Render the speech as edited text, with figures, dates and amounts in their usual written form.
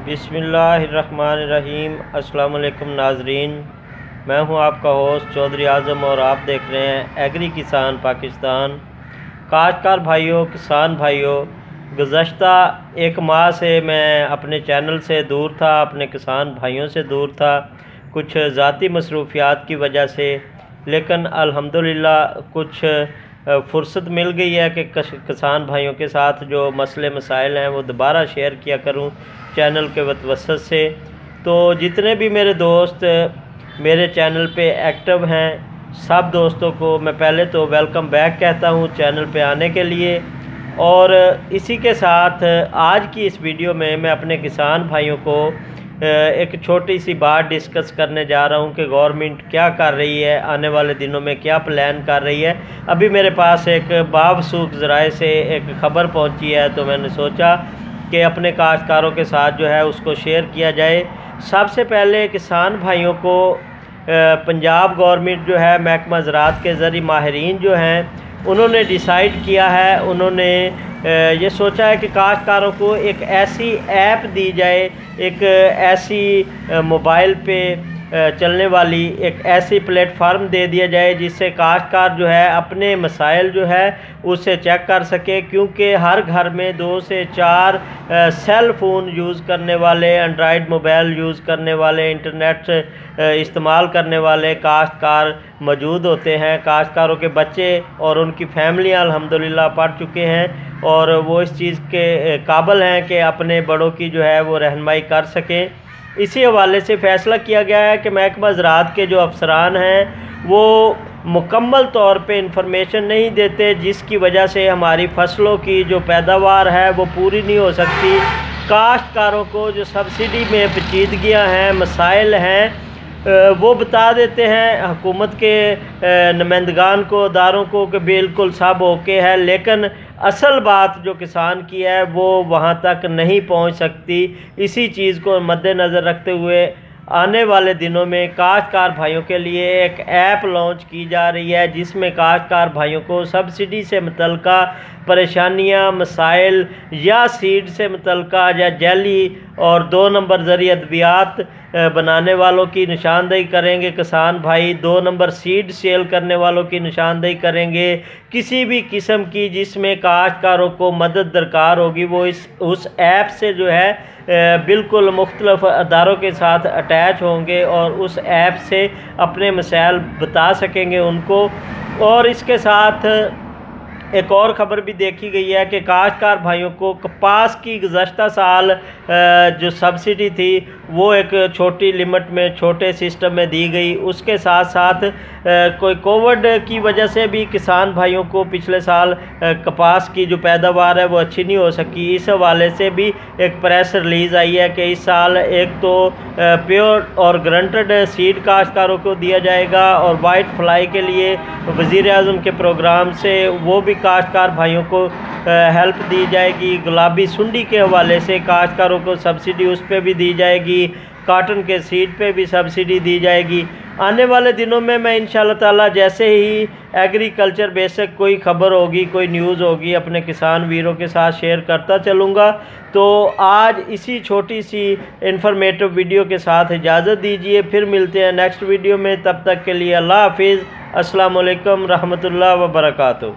बिस्मिल्लाहिर्रहमानिर्रहीम। अस्सलाम वालेकुम नाजरीन, मैं हूं आपका होस्ट चौधरी आज़म और आप देख रहे हैं एग्री किसान पाकिस्तान। काश्तकार भाइयों, किसान भाइयों, गुज़श्ता एक माह से मैं अपने चैनल से दूर था, अपने किसान भाइयों से दूर था, कुछ ज़ाती मसरूफियात की वजह से। लेकिन अल्हम्दुलिल्लाह कुछ फ़ुर्सत मिल गई है कि किसान भाइयों के साथ जो मसले मसाइल हैं वो दोबारा शेयर किया करूं चैनल के वसत से। तो जितने भी मेरे दोस्त मेरे चैनल पे एक्टिव हैं, सब दोस्तों को मैं पहले तो वेलकम बैक कहता हूं चैनल पे आने के लिए। और इसी के साथ आज की इस वीडियो में मैं अपने किसान भाइयों को एक छोटी सी बात डिस्कस करने जा रहा हूं कि गवर्नमेंट क्या कर रही है, आने वाले दिनों में क्या प्लान कर रही है। अभी मेरे पास एक बावसूख ज़राए से एक ख़बर पहुंची है, तो मैंने सोचा कि अपने काश्तकारों के साथ जो है उसको शेयर किया जाए। सबसे पहले किसान भाइयों को पंजाब गवर्नमेंट जो है महकमा ज़राअत के ज़रिए माहिरीन जो हैं उन्होंने डिसाइड किया है, उन्होंने ये सोचा है कि काश्तकारों को एक ऐसी ऐप दी जाए, एक ऐसी मोबाइल पे चलने वाली एक ऐसी प्लेटफार्म दे दिया जाए जिससे काश्तकार जो है अपने मसाइल जो है उसे चेक कर सके। क्योंकि हर घर में 2 से 4 सेल फ़ोन यूज़ करने वाले, एंड्रॉयड मोबाइल यूज़ करने वाले, इंटरनेट इस्तेमाल करने वाले काश्तकार मौजूद होते हैं। काश्तकारों के बच्चे और उनकी फैमिलियाँ अल्हम्दुलिल्लाह पढ़ चुके हैं और वो इस चीज़ के काबिल हैं कि अपने बड़ों की जो है वो रहनुमाई कर सकें। इसी हवाले से फ़ैसला किया गया है कि महकमा ज़राअत के जो अफसरान हैं वो मुकम्मल तौर पे इंफॉर्मेशन नहीं देते, जिसकी वजह से हमारी फ़सलों की जो पैदावार है वो पूरी नहीं हो सकती। काश्तकारों को जो सब्सिडी में पेचीदगियाँ हैं, मसाइल हैं, वो बता देते हैं हुकूमत के नुमाइंदगान को, अदारों को कि बिल्कुल सब ओके है, लेकिन असल बात जो किसान की है वो वहाँ तक नहीं पहुँच सकती। इसी चीज़ को मद्देनज़र रखते हुए आने वाले दिनों में काश्तकार भाइयों के लिए एक ऐप लॉन्च की जा रही है जिसमें काश्तकार भाइयों को सब्सिडी से मुतल्लिका परेशानियाँ, मसाइल या सीड से मुतल्लिका या जैली और 2 नंबर ज़रिए अद्वियात बनाने वालों की निशानदेही करेंगे किसान भाई। 2 नंबर सीड सेल करने वालों की निशानदेही करेंगे। किसी भी किस्म की जिसमें काश्तकारों को मदद दरकार होगी वो उस ऐप से जो है बिल्कुल मुख्तलिफ अदारों के साथ अटैच होंगे और उस ऐप से अपने मसाइल बता सकेंगे उनको। और इसके साथ एक और ख़बर भी देखी गई है कि काश्तकार भाइयों को कपास की गुज़श्ता साल जो सब्सिडी थी वो एक छोटी लिमिट में, छोटे सिस्टम में दी गई। उसके साथ साथ कोई कोविड की वजह से भी किसान भाइयों को पिछले साल कपास की जो पैदावार है वो अच्छी नहीं हो सकी। इस हवाले से भी एक प्रेस रिलीज़ आई है कि इस साल एक तो प्योर और ग्रंटेड सीड काश्तकारों को दिया जाएगा और वाइट फ्लाई के लिए वज़ीर आज़म के प्रोग्राम से वो भी काश्तकार भाइयों को हेल्प दी जाएगी। गुलाबी सुंडी के हवाले से काश्तकारों को सब्सिडी उस पर भी दी जाएगी, काटन के सीड पे भी सब्सिडी दी जाएगी। आने वाले दिनों में मैं इंशाअल्लाह ताला जैसे ही एग्रीकल्चर बेसिक कोई ख़बर होगी, कोई न्यूज़ होगी, अपने किसान वीरों के साथ शेयर करता चलूँगा। तो आज इसी छोटी सी इंफॉर्मेटिव वीडियो के साथ इजाज़त दीजिए, फिर मिलते हैं नेक्स्ट वीडियो में। तब तक के लिए अल्लाह हाफिज़। अस्सलाम वालेकुम रहमतुल्लाह व बरकातुहू।